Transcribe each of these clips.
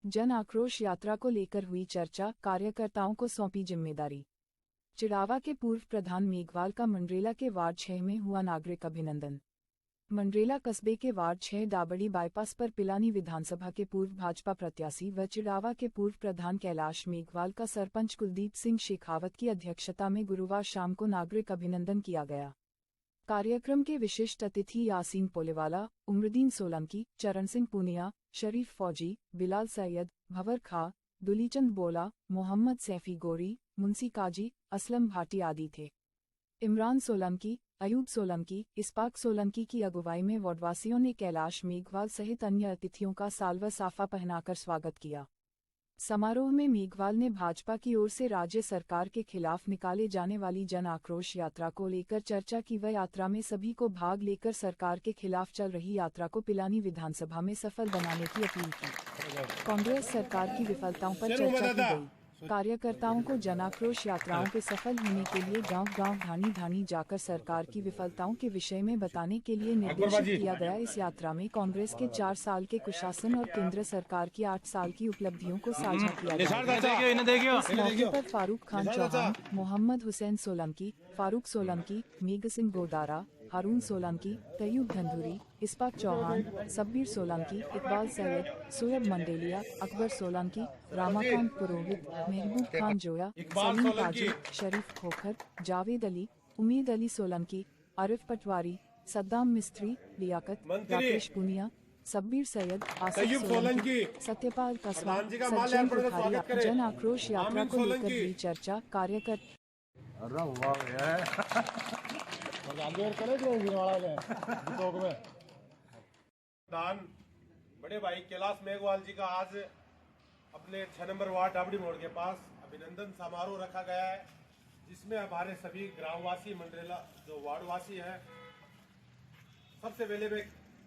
जन आक्रोश यात्रा को लेकर हुई चर्चा, कार्यकर्ताओं को सौंपी जिम्मेदारी। चिड़ावा के पूर्व प्रधान मेघवाल का मंडरेला के वार्ड 6 में हुआ नागरिक अभिनंदन। मंडरेला कस्बे के वार्ड 6 डाबड़ी बाईपास पर पिलानी विधानसभा के पूर्व भाजपा प्रत्याशी व चिड़ावा के पूर्व प्रधान कैलाश मेघवाल का सरपंच कुलदीप सिंह शेखावत की अध्यक्षता में गुरुवार शाम को नागरिक अभिनंदन किया गया। कार्यक्रम के विशिष्ट अतिथि यासीन पोलेवाला, उमरदीन सोलंकी, चरण सिंह पुनिया, शरीफ फौजी, बिलाल सैयद, भंवर खां, दुलीचंद बोला, मोहम्मद सैफी गोरी, मुंसी काजी, असलम भाटी आदि थे। इमरान सोलंकी, अयूब सोलंकी, इस्पाक सोलंकी की अगुवाई में वार्डवासियों ने कैलाश मेघवाल सहित अन्य अतिथियों का साल व साफा पहनाकर स्वागत किया। समारोह में मेघवाल ने भाजपा की ओर से राज्य सरकार के खिलाफ निकाले जाने वाली जन आक्रोश यात्रा को लेकर चर्चा की व यात्रा में सभी को भाग लेकर सरकार के खिलाफ चल रही यात्रा को पिलानी विधानसभा में सफल बनाने की अपील की। कांग्रेस सरकार की विफलताओं पर चर्चा की गई। कार्यकर्ताओं को जन आक्रोश यात्राओं के सफल होने के लिए गांव-गांव, धानी-धानी जाकर सरकार की विफलताओं के विषय में बताने के लिए निर्देशित किया गया। इस यात्रा में कांग्रेस के 4 साल के कुशासन और केंद्र सरकार की 8 साल की उपलब्धियों को साझा किया गया। इस मौके पर फारूक खान चौहान, मोहम्मद हुसैन सोलंकी, फारूक सोलंकी, मेघ सिंह गोदारा, हारून सोलंकी, तैयूब धंधुरी, इस्पाक चौहान, सब्बीर सोलंकी, इकबाल सैयद, सोयब मंडेलिया, अकबर सोलंकी, रामाकांत पुरोहित, महबूब खान जोया, सलीम काजी, शरीफ खोखर, जावेद अली, उम्मीद अली सोलंकी, आरिफ पटवारी, सद्दाम मिस्त्री, लियाकत, राकेश पुनिया, सब्बीर सैयद, आसिफ सोलंकी, सत्यपाल कस्बा, सज्जन बुखारिया। जन आक्रोश यात्रा को लेकर हुई चर्चा, कार्यकर्ता बड़े भाई कैलाश मेघवाल जी का आज अपने 6 नंबर वार्ड डाबड़ी मोड़ के पास अभिनंदन समारोह रखा गया है, जिसमें हमारे सभी ग्रामवासी मंडरेला जो वार्डवासी हैं, सबसे पहले मैं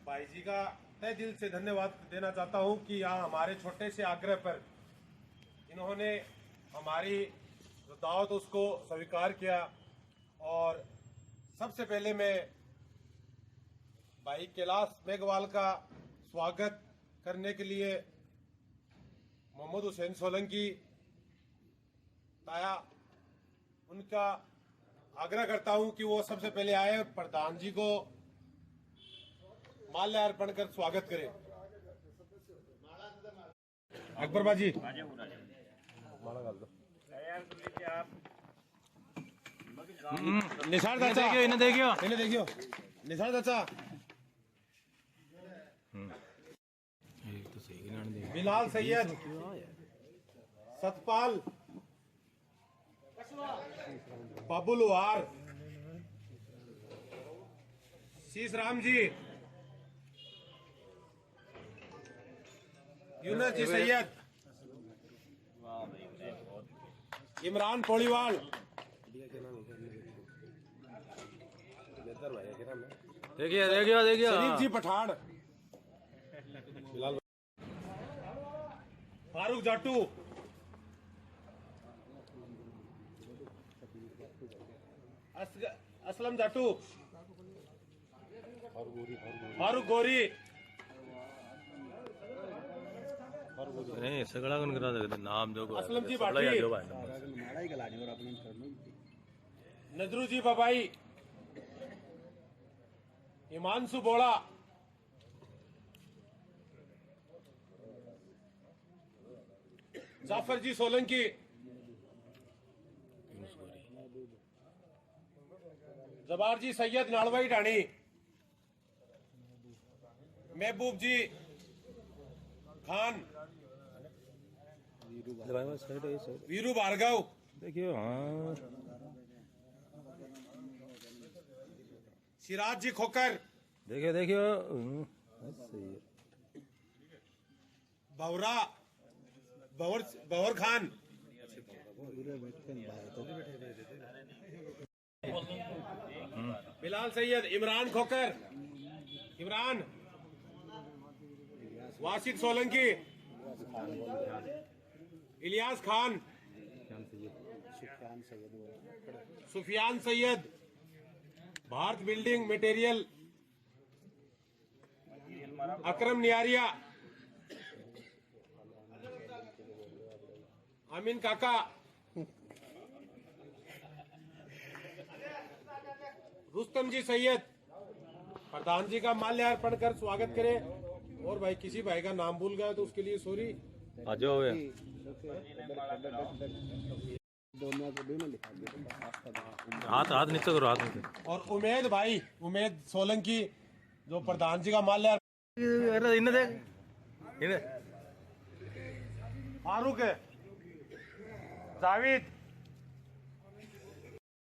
भाई जी का तहे दिल से धन्यवाद देना चाहता हूं कि यहाँ हमारे छोटे से आग्रह पर इन्होंने हमारी जो दावत उसको स्वीकार किया। और सबसे पहले मैं भाई कैलाश मेघवाल का स्वागत करने के लिए मोहम्मद हुसैन सोलंकी ताया उनका आग्रह करता हूं कि वो सबसे पहले आए, प्रधान जी को माल्यार्पण कर स्वागत करें। अकबर बाजी निसार चाचा, इन्हें देखियो निसार चाचा, बिलाल सैयद, सतपाल, बाबुल वार, शीश राम जी, यूनस जी सैयद, इमरान पोलीवाल, देखिए शरीफ जी पठान, फारूक जाटू, असलम जाटू, फारूक गोरी, नहीं सगळा कोण करा सकते नाम जो असलम जी बाटी, नजरू जी बाबाई, हिमांशु बोड़ा, जाफर जी सोलंकी, जबार जी सैयद नालवाई ढाणी, महबूब जी खान, वीरू भार्गव, देखियो हाँ, सिराज जी खोकर, देखियो भंवर खान, बिलाल सैयद, इमरान खोकर, इमरान, वासिद सोलंकी, इलियास खान, सुफियान सैयद, भारत बिल्डिंग मटेरियल, अकरम नियारिया, आमीन काका, रुस्तम जी सैयद, प्रधान जी का माल्यार्पण कर स्वागत करें। और भाई किसी भाई का नाम भूल गया तो उसके लिए सॉरी। आ जाओ भैया। हाथ हाथ नीचे करो, हाथ नीचे। और उमेद भाई, उमेद सोलंकी जो प्रधान जी का माल्यार्पण। अरे इन्हें देख, इन्हें फारूक है, जावेद,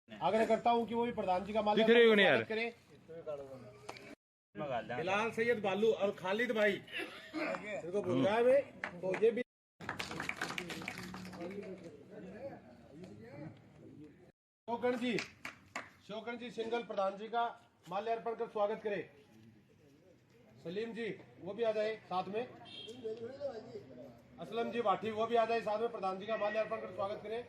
आग्रह करता हूँ कि वो भी प्रधान जी का दिख रही हो नहीं यार। माल्यार्पण करें। बिलाल सैयद बालू और खालिद भाई, इनको भूल गया मैं, तो ये भी शोकन जी सिंगल प्रधान जी का माल्यार्पण कर स्वागत करें। सलीम जी वो भी आ जाए साथ में। असलम जी भाटी वो भी आ जाए साथ में, प्रधान जी का माल्यार्पण कर स्वागत करें।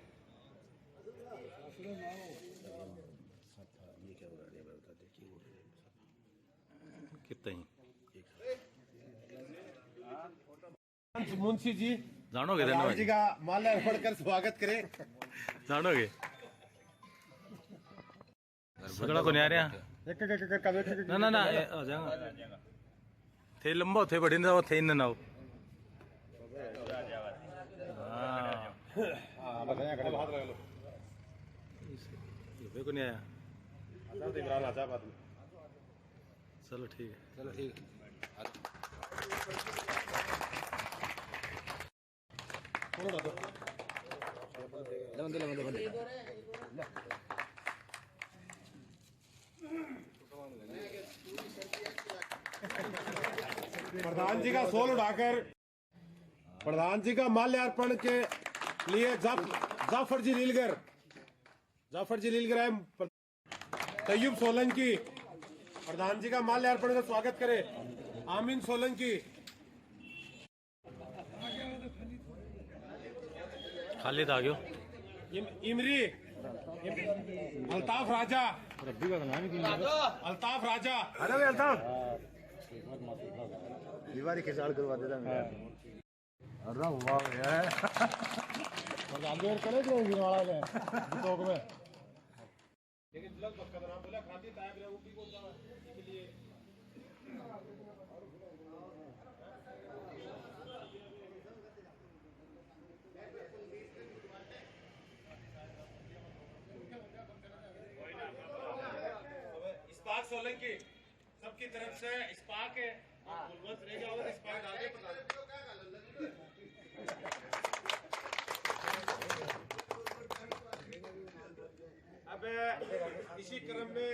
कितना ही मुंशी जी जानोगे प्रधान जी का माल्यार्पण कर स्वागत करें। जानोगे सगड़ा को नहीं आ रहा। ना ना ना आ जाएगा। थे लंबा थे बड़ी ना थे इन ना हो। ये को नहीं आया। इमरान आजा बाद में। चलो ठीक है, चलो ठीक है। प्रधान जी का सोल उठाकर प्रधान जी का माल्यार्पण के लिए जाफर जी लीलगर है। तैयब सोलंकी प्रधान जी का माल्यार्पण का स्वागत करे। आमीन सोलंकी, खालिद आ गयो। इमरी, अल्ताफ राजा, अल्ताफ राजा, अरे भाई अल्ताफ दीवारी खिंचाड़ करवा देता मैं। अरे वाह यार आगे और करे जो वाला है चौक में। लेकिन लगभग का नाम बोला खाती तायब रे ऊपी कौन सा के लिए इस्पाक सोलंकी सबकी तरफ से इस्पाक है। गुलवंत रह गया और इस्पाक आगे अब इसी क्रम में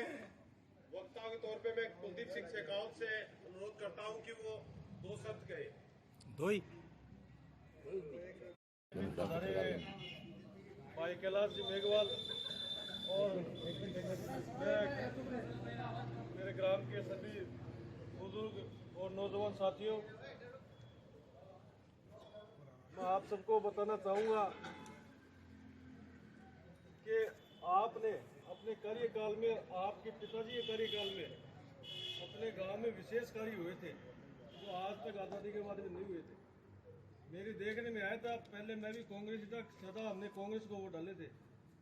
वक्ता के तौर पे मैं कुलदीप सिंह शेखावत से अनुरोध करता हूं कि वो 2 शब्द कहे। धोई भाई कैलाश जी मेघवाल और मेरे ग्राम के सभी बुजुर्ग और नौजवान साथियों, मैं आप सबको बताना चाहूँगा कि आपने अपने कार्यकाल में, आपके पिताजी के कार्यकाल में अपने गांव में विशेष कार्य हुए थे जो आज तक आज़ादी के बाद में नहीं हुए थे। मेरे देखने में आया था, पहले मैं भी कांग्रेस था, सदा हमने कांग्रेस को वोट डाले थे,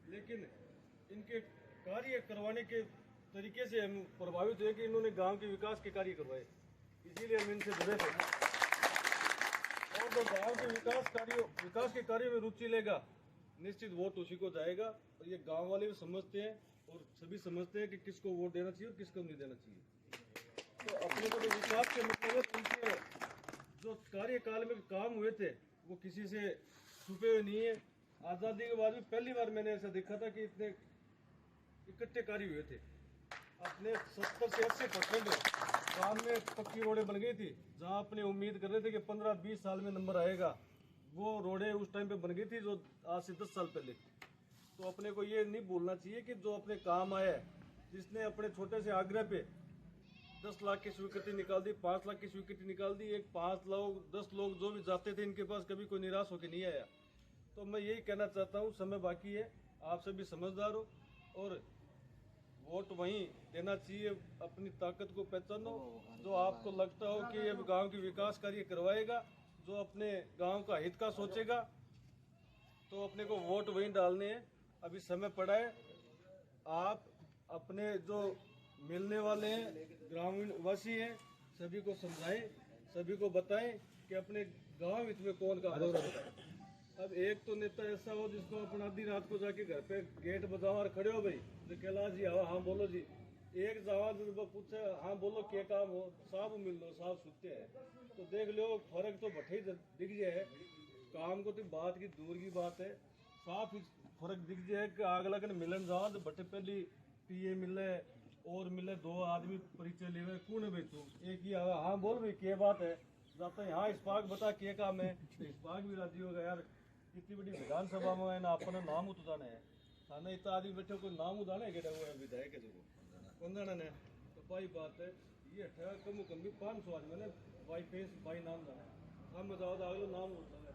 लेकिन इनके कार्य करवाने के तरीके से हम प्रभावित हुए कि इन्होंने गांव के विकास के कार्य करवाए, इसीलिए हम इनसे जुड़े थे। और जो गांव के विकास के कार्य में रुचि लेगा, निश्चित वोट उसी को जाएगा। और ये गांव वाले भी समझते हैं और सभी समझते हैं कि किसको वोट देना चाहिए और किसको नहीं देना चाहिए। तो अपने को जो विकास के मतलब उनके जो कार्यकाल में काम हुए थे वो किसी से छुपे हुए नहीं है। आज़ादी के बाद भी पहली बार मैंने ऐसा देखा था कि इतने इकट्ठे कार्य हुए थे। अपने 70 से 80% गाँव में पक्की रोडें बन गई थी, जहाँ अपने उम्मीद कर रहे थे कि 15-20 साल में नंबर आएगा, वो रोडें उस टाइम पे बन गई थी जो आज से 10 साल पहले। तो अपने को ये नहीं भूलना चाहिए कि जो अपने काम आया है, जिसने अपने छोटे से आग्रह पे 10 लाख की स्वीकृति निकाल दी, 5 लाख की स्वीकृति निकाल दी, एक 5 लोग 10 लोग जो भी जाते थे इनके पास, कभी कोई निराश होकर नहीं आया। तो मैं यही कहना चाहता हूँ, समय बाकी है, आप सभी समझदार हो और वोट वहीं देना चाहिए। अपनी ताकत को पहचानो, जो आपको लगता हो कि ये गांव की विकास कार्य करवाएगा, जो अपने गांव का हित का सोचेगा, तो अपने को वोट वहीं डालने हैं। अभी समय पड़ा है, आप अपने जो मिलने वाले हैं ग्रामीण वासी हैं सभी को समझाएं, सभी को बताएं कि अपने गांव में कौन का हो रहा है। अब एक तो नेता ऐसा हो जिसको अपन आधी रात को जाके घर पे गेट बजाओ और खड़े हो भाई तो कैलाश जी हाँ हाँ बोलो जी, एक जवाब पूछे हाँ बोलो क्या काम हो, साहब मिल लो साहब सुनते हैं तो देख लो फर्क तो बठे दिख जाए। काम को तो बात की दूर की बात है, साफ फर्क दिख जाए कि अगला कन मिलन जाओ तो बटे पहली पीए मिले और मिले दो आदमी परिचय ले कौन है भाई तू एक ही हाँ बोल भाई क्या बात है जाता है हाँ इस्पाक बता क्या काम है तो इस्पाक भी राजी होगा यार इतनी बड़ी विधानसभा में है ना अपना नाम उतारना है थाना इतना आदमी बैठे कोई नाम उतारना है क्या वो विधायक है जो कौन है तो भाई बात है ये अठारह कम कम भी 500 आदमी ने बाई फेस बाई नाम जाना है हम बताओ तो अगले नाम उतारना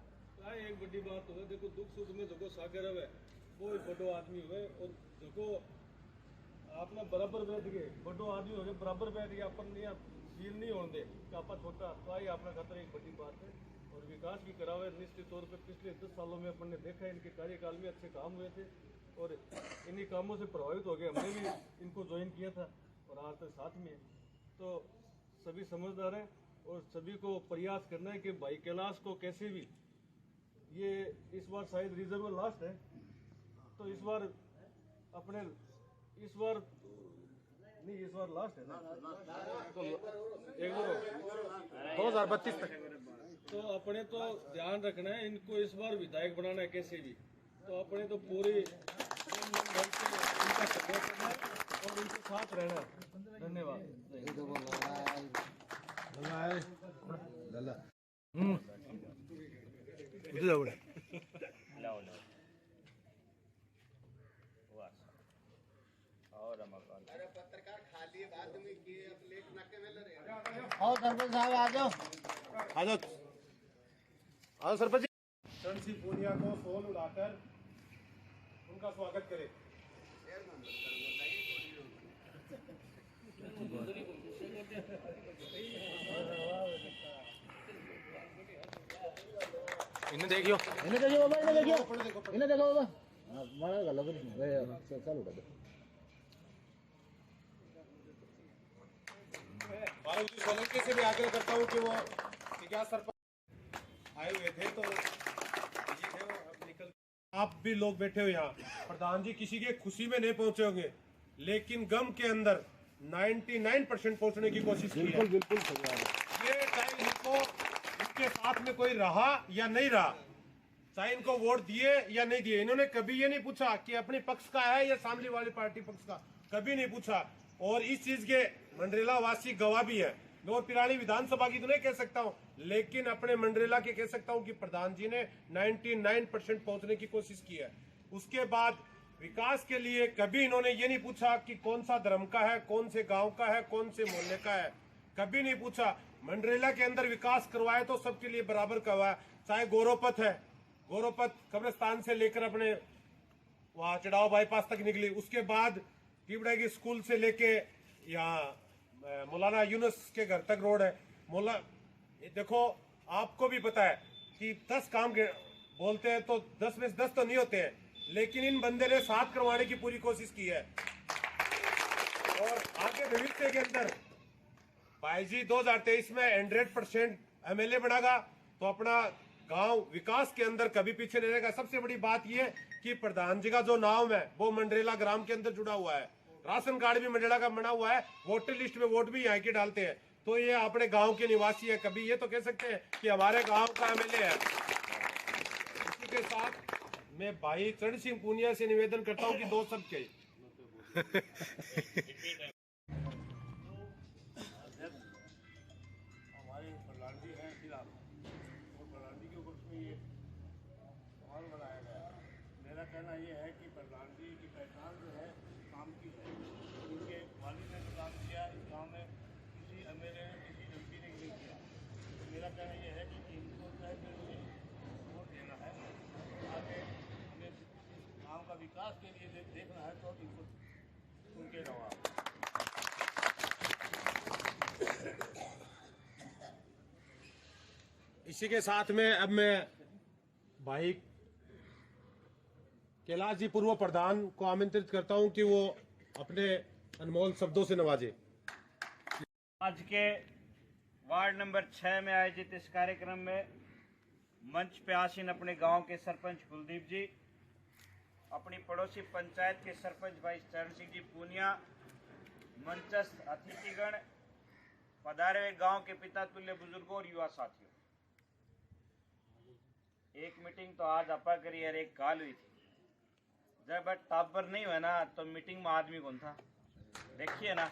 है एक बड़ी बात हो देखो दुख सुख में जो सागर है कोई बड़ो आदमी हुए और जो आपने बराबर बैठ गए बड़ो आदमी हो गए बराबर बैठ गए अपन फील नहीं होने दे कि आप छोटा तो आई अपना खातर एक बड़ी बात है। और विकास भी करा हुआ है निश्चित तौर पे पिछले 10 सालों में अपन ने देखा है इनके कार्यकाल में अच्छे काम हुए थे और इन्हीं कामों से प्रभावित हो गए, हमने भी इनको ज्वाइन किया था और आज तक साथ में। तो सभी समझदार हैं और सभी को प्रयास करना है कि भाई कैलाश को कैसे भी ये इस बार शायद रिजर्व लास्ट है तो इस बार अपने इस बार नहीं इस बार लास्ट है ना तो एक बार 2032 तक तो अपने तो ध्यान रखना है इनको इस बार विधायक बनाना है कैसे भी तो अपने तो पूरे इनका सपोर्ट करना है और इनके साथ रहना है। धन्यवाद। उधर जाओ बड़े आओ सरपंच साहब आ जाओ आओ सरपंच जी। चरण सिंह पूनिया को फोन उड़ाकर उनका स्वागत करें। इन्हें देखियो बाबा इन्हें देखो बाबा हाँ मारा गलो फिर चालू कर दो बालाजी सोलंकी से भी आग्रह करता हूँ कि वो क्या सरपंच आए हुए थे तो ये थे वो अब निकल आप भी लोग बैठे हो यहाँ प्रधान जी किसी के खुशी में नहीं पहुंचे होंगे लेकिन गम के अंदर 99% पहुंचने की कोशिश की है। बिल्कुल सही बात है। ये चाहे इनको इसके साथ में कोई रहा या नहीं रहा चाहे इनको वोट दिए या नहीं दिए इन्होंने कभी ये नहीं पूछा कि अपने पक्ष का है या सामने वाली पार्टी पक्ष का कभी नहीं पूछा और इस चीज के मंडरेला वासी गवाह भी है। मैं और पिरानी विधानसभा की तो नहीं कह सकता हूं लेकिन अपने मंडरेला के कह सकता हूं कि प्रधान जी ने 99% पहुंचने की कोशिश की है। उसके बाद विकास के लिए कभी इन्होंने ये नहीं पूछा कि कौन सा धर्म का है कौन से गांव का है कौन से मोहल्ले का है कभी नहीं पूछा। मंडरेला के अंदर विकास करवाए तो सबके लिए बराबर करवाया चाहे गौरवपथ है गौरवपथ कब्रिस्तान से लेकर अपने वहां चढ़ाव बाईपास तक निकली उसके बाद कीबड़ा की स्कूल से लेके यहाँ मौलाना यूनुस के घर तक रोड है। देखो आपको भी पता है कि 10 काम बोलते हैं तो 10 में से 10 तो नहीं होते हैं लेकिन इन बंदे ने 7 करवाने की पूरी कोशिश की है। और आगे भविष्य के अंदर भाई जी 2023 में 100% एमएलए बनागा तो अपना गांव विकास के अंदर कभी पीछे नहीं रहेगा। सबसे बड़ी बात यह कि प्रधान जी का जो नाम है वो मंडरेला ग्राम के अंदर जुड़ा हुआ है, राशन कार्ड भी मंडरेला का बना हुआ है, वोटर लिस्ट में वोट भी यहाँ के डालते हैं तो ये अपने गांव के निवासी है। कभी ये तो कह सकते हैं कि हमारे गांव का एमएलए है। इसी के साथ मैं भाई चरण सिंह पूनिया से निवेदन करता हूँ कि 2 शब्द कही। हमारे प्रधान जी हैं खिलाफ और प्रधान जी के ऊपर में ये सवाल बनाया गया है। मेरा कहना ये है कि प्रधान जी की पहचान जो है काम की है। उनके वालिद ने जो काम किया इस गाँव में किसी एमएलए ने किसी एमपी ने नहीं किया। तो मेरा कहना ये है कि इनको तय करके वोट देना है। आगे हमें गाँव का विकास के लिए देखना है तो इनको उनके रवा। इसी के साथ में अब मैं भाई कैलाश जी पूर्व प्रधान को आमंत्रित करता हूं कि वो अपने अनमोल शब्दों से नवाजे। आज के वार्ड नंबर 6 में आयोजित इस कार्यक्रम में मंच पे आसीन अपने गांव के सरपंच कुलदीप जी, अपनी पड़ोसी पंचायत के सरपंच भाई चरण सिंह जी पूनिया, मंचस्थ अतिथिगण, पधारे हुए गांव के पिता तुल्य बुजुर्गों और युवा साथियों। एक मीटिंग तो आज आपा करी और एक काल हुई थी। जब टापर नहीं हुआ ना तो मीटिंग में आदमी कौन था, देखिए ना।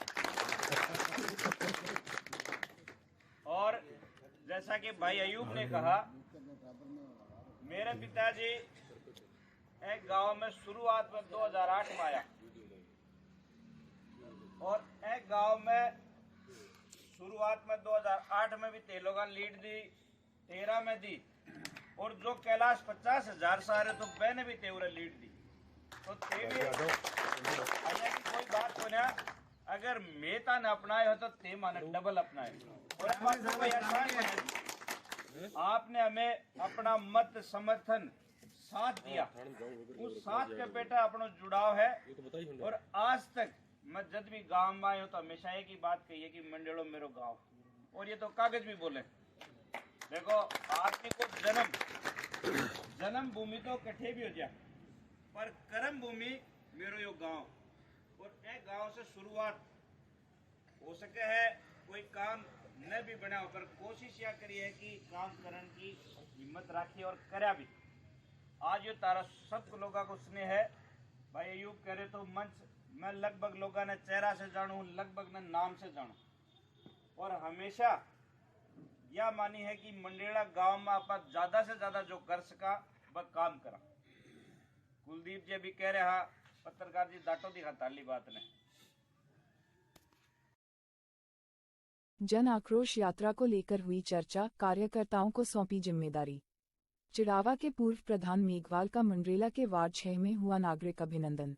और जैसा कि भाई अयूब ने कहा, मेरे पिताजी एक गांव में शुरुआत में 2008 में आया और एक गांव में शुरुआत में 2008 में भी तेलोगा लीड दी, 13 में दी, और जो कैलाश 50,000 सारे तो मैंने भी तेवरा लीड दी। तो कोई बात को ना, अगर मेता ने अपनाए हो तो ते माने डबल अपनाए। और आपने हमें अपना मत समर्थन साथ दिया, उस साथ का बेटा अपना जुड़ाव है। और आज तक मैं जब भी गांव में आया तो हमेशा एक ही बात कही है कि मंडेलो मेरो गांव, और ये तो कागज भी बोले। देखो आदमी को जन्म भूमि तो कठे भी हो जाए, पर कर्म भूमि मेरो यो गांव, और एक गांव से शुरुआत हो सके है। कोई काम न भी बना हो, पर कोशिश यह करी है कि काम करने की हिम्मत राखी और करा भी। आज यो तारा सब लोगों को स्नेह है। भाई अयूब कह रहे तो मंच मैं लगभग लोगों ने चेहरा से जानू, लगभग ने नाम से जानू, और हमेशा यह मानी है कि मंडेला गांव में आप ज्यादा से ज्यादा जो कर सका वह काम करा। कुलदीप जी भी कह रहा, पत्रकार जी दाटो दिखा ताली बात ने। जन आक्रोश यात्रा को लेकर हुई चर्चा, कार्यकर्ताओं को सौंपी जिम्मेदारी। चिड़ावा के पूर्व प्रधान मेघवाल का मंडरेला के वार्ड 6 में हुआ नागरिक अभिनंदन।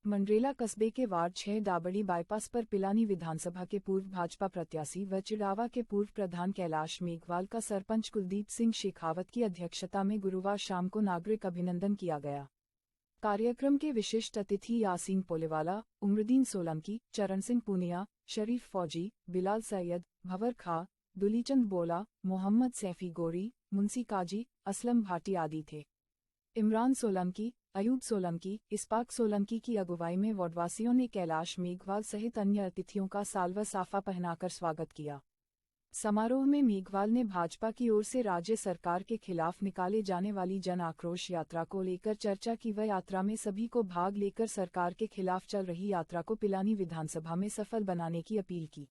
मंडरेला कस्बे के वार्ड 6 दाबड़ी बाईपास पर पिलानी विधानसभा के पूर्व भाजपा प्रत्याशी व चिड़ावा के पूर्व प्रधान कैलाश मेघवाल का सरपंच कुलदीप सिंह शेखावत की अध्यक्षता में गुरुवार शाम को नागरिक अभिनंदन किया गया। कार्यक्रम के विशिष्ट अतिथि यासीन पोलेवाला, उमरुद्दीन सोलंकी, चरण सिंह पूनिया, शरीफ फौजी, बिलाल सैयद, भंवर खां, दुलीचंद बोला, मोहम्मद सैफी गोरी, मुंसी काजी, असलम भाटी आदि थे। इमरान सोलंकी, अयूब सोलंकी, इस्पाक सोलंकी की अगुवाई में वार्डवासियों ने कैलाश मेघवाल सहित अन्य अतिथियों का साल्वा साफा पहनाकर स्वागत किया। समारोह में मेघवाल ने भाजपा की ओर से राज्य सरकार के खिलाफ निकाले जाने वाली जन आक्रोश यात्रा को लेकर चर्चा की। वह यात्रा में सभी को भाग लेकर सरकार के खिलाफ चल रही यात्रा को पिलानी विधानसभा में सफल बनाने की अपील की।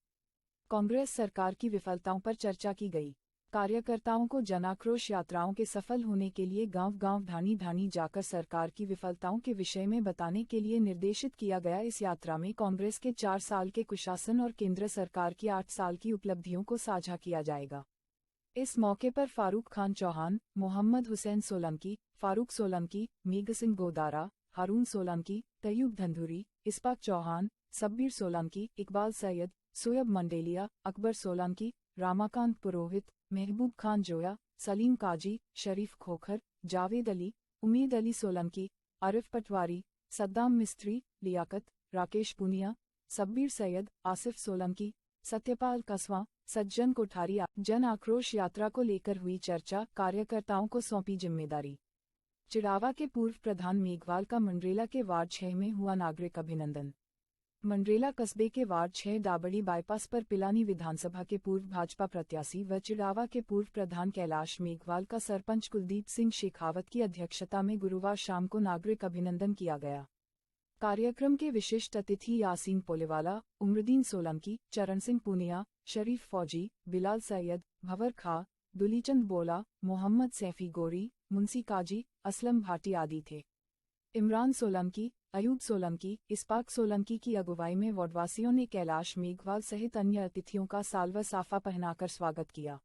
कांग्रेस सरकार की विफलताओं पर चर्चा की गई। कार्यकर्ताओं को जनाक्रोश यात्राओं के सफल होने के लिए गांव-गांव धानी-धानी जाकर सरकार की विफलताओं के विषय में बताने के लिए निर्देशित किया गया। इस यात्रा में कांग्रेस के 4 साल के कुशासन और केंद्र सरकार की 8 साल की उपलब्धियों को साझा किया जाएगा। इस मौके पर फारूक खान चौहान, मोहम्मद हुसैन सोलंकी, फारूक सोलंकी, मेघ सिंह गोदारा, हारून सोलंकी, तैयूब धंधुरी, इस्पाक चौहान, सब्बीर सोलंकी, इकबाल सैयद, सोयब मंडेलिया, अकबर सोलंकी, रामाकांत पुरोहित, महबूब खान जोया, सलीम काजी, शरीफ खोखर, जावेद अली, उम्मीद अली सोलंकी, आरिफ पटवारी, सद्दाम मिस्त्री, लियाकत, राकेश पुनिया, सब्बीर सैयद, आसिफ सोलंकी, सत्यपाल कसवा, सज्जन कोठारी। जन आक्रोश यात्रा को लेकर हुई चर्चा, कार्यकर्ताओं को सौंपी जिम्मेदारी। चिड़ावा के पूर्व प्रधान मेघवाल का मंडरेला के वार्ड 6 में हुआ नागरिक अभिनंदन। मंडरेला कस्बे के वार्ड 6 दाबड़ी बाईपास पर पिलानी विधानसभा के पूर्व भाजपा प्रत्याशी व चिड़ावा के पूर्व प्रधान कैलाश मेघवाल का सरपंच कुलदीप सिंह शेखावत की अध्यक्षता में गुरुवार शाम को नागरिक अभिनंदन किया गया। कार्यक्रम के विशिष्ट अतिथि यासीन पोलेवाला, उमरुद्दीन सोलंकी, चरण सिंह पूनिया, शरीफ फौजी, बिलाल सैयद, भंवर खां, दुलीचंद बोला, मोहम्मद सैफी गोरी, मुंसी काजी, असलम भाटी आदि थे। इमरान सोलंकी, अयूब सोलंकी, इस्पाक सोलंकी की अगुवाई में वार्डवासियों ने कैलाश मेघवाल सहित अन्य अतिथियों का साल्वा साफा पहनाकर स्वागत किया।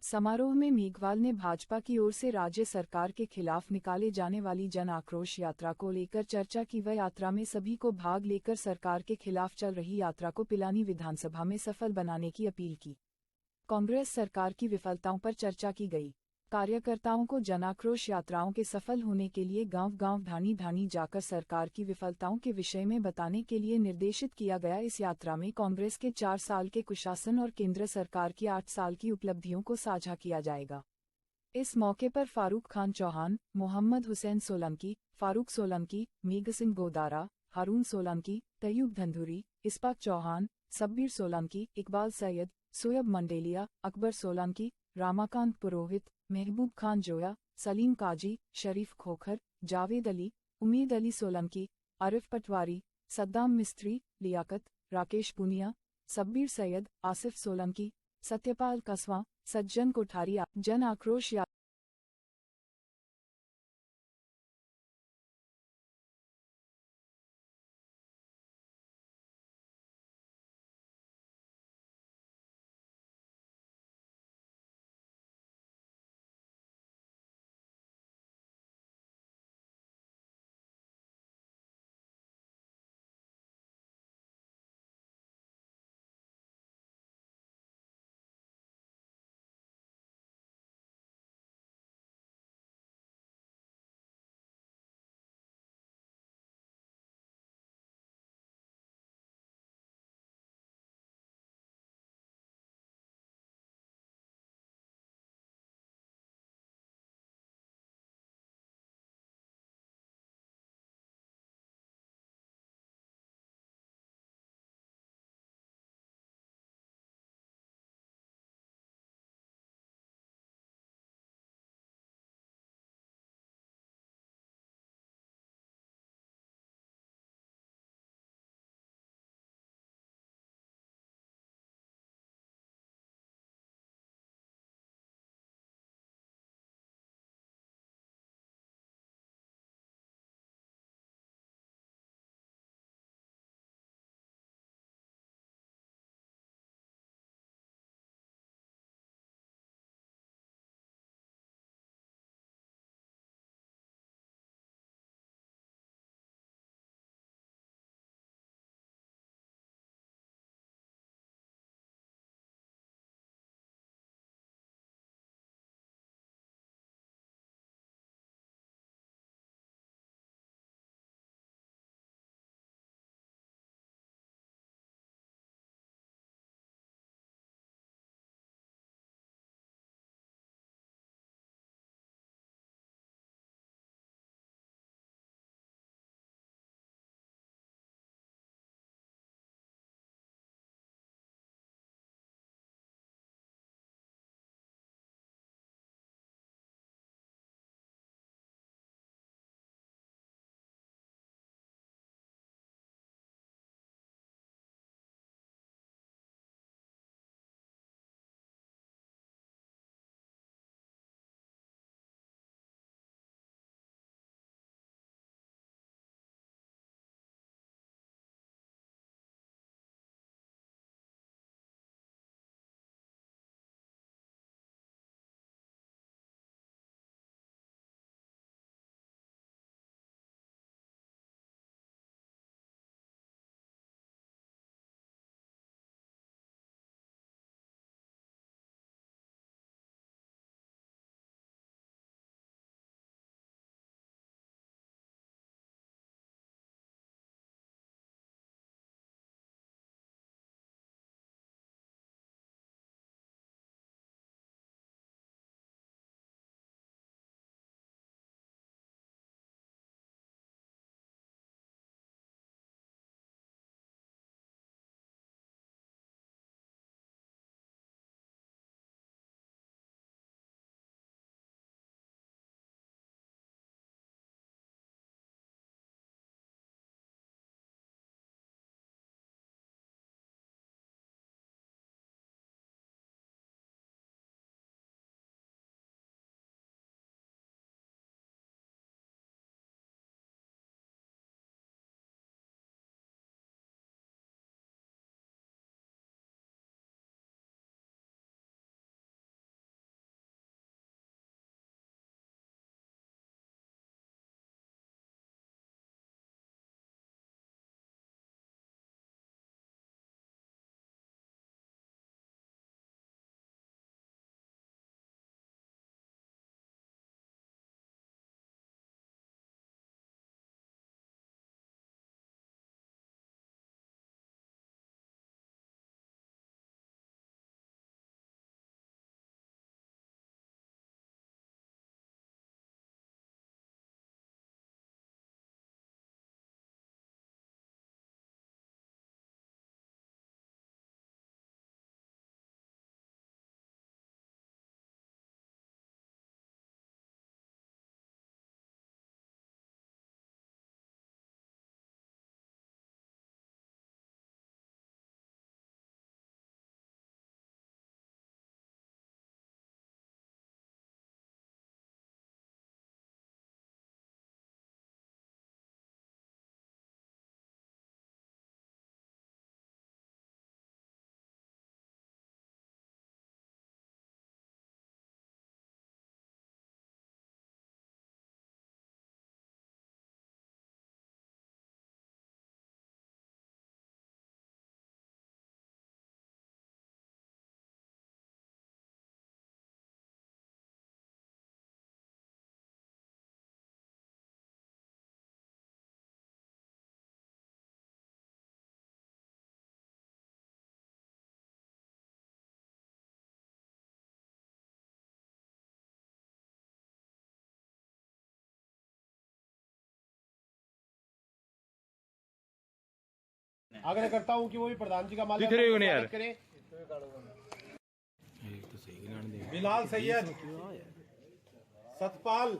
समारोह में मेघवाल ने भाजपा की ओर से राज्य सरकार के खिलाफ निकाले जाने वाली जन आक्रोश यात्रा को लेकर चर्चा की। वह यात्रा में सभी को भाग लेकर सरकार के खिलाफ चल रही यात्रा को पिलानी विधानसभा में सफल बनाने की अपील की। कांग्रेस सरकार की विफलताओं पर चर्चा की गई। कार्यकर्ताओं को जनाक्रोश यात्राओं के सफल होने के लिए गांव-गांव धानी-धानी जाकर सरकार की विफलताओं के विषय में बताने के लिए निर्देशित किया गया। इस यात्रा में कांग्रेस के 4 साल के कुशासन और केंद्र सरकार की 8 साल की उपलब्धियों को साझा किया जाएगा। इस मौके पर फारूक खान चौहान, मोहम्मद हुसैन सोलंकी, फारूक सोलंकी, मेघ सिंह गोदारा, हारून सोलंकी, तैयूब धंधुरी, इस्पाक चौहान, सब्बीर सोलंकी, इकबाल सैयद, सोयब मंडेलिया, अकबर सोलंकी, रामाकांत पुरोहित, महबूब खान जोया, सलीम काजी, शरीफ खोखर, जावेद अली, उम्मीद अली सोलंकी, आरिफ पटवारी, सद्दाम मिस्त्री, लियाकत, राकेश पुनिया, सब्बीर सैयद, आसिफ सोलंकी, सत्यपाल कसवा, सज्जन कोठारी। जन आक्रोश आग्रह करता हूँ कि वो भी प्रधान जी का माल्यार्पण दिख रही हो नहीं यार? करें। तो सही गिनान दे। बिलाल सैयद, सतपाल,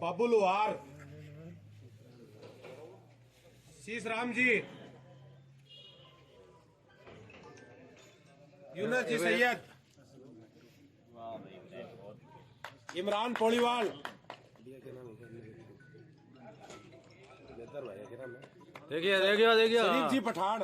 बाबुल वार, शीश राम जी, यूनुस जी सैयद, इमरान पोलीवाल, देखिए देखिए देखिए शरीफ जी पठान,